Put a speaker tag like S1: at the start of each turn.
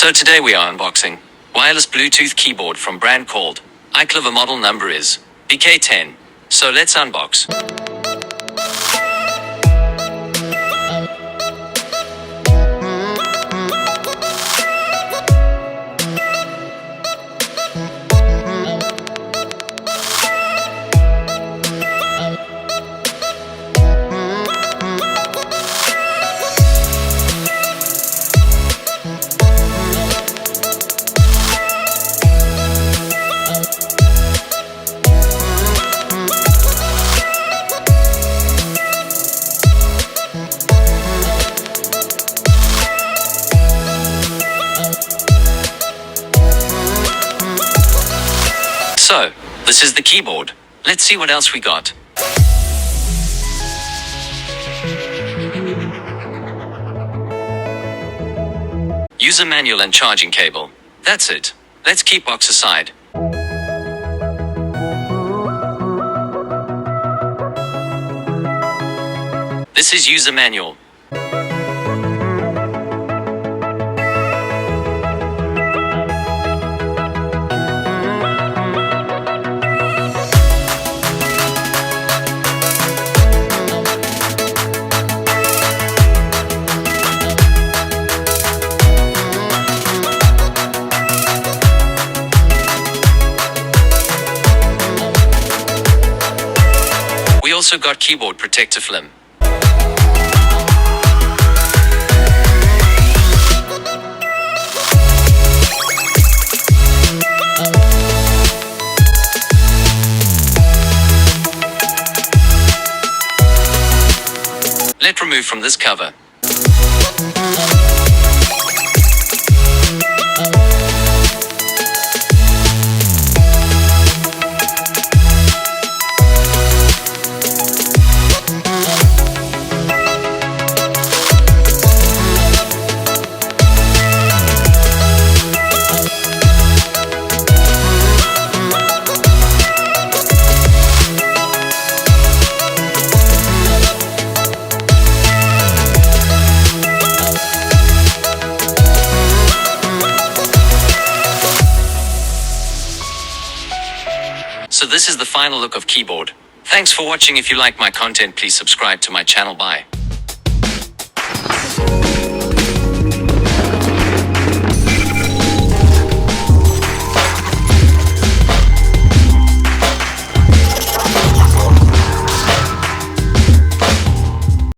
S1: So today we are unboxing wireless Bluetooth keyboard from brand called iClever. Model number is BK10. So let's unbox. So, this is the keyboard. Let's see what else we got. User manual and charging cable. That's it. Let's keep box aside. This is user manual. We also got keyboard protector film. Let's remove from this cover. So this is the final look of keyboard. Thanks for watching. If you like my content, please subscribe to my channel. Bye.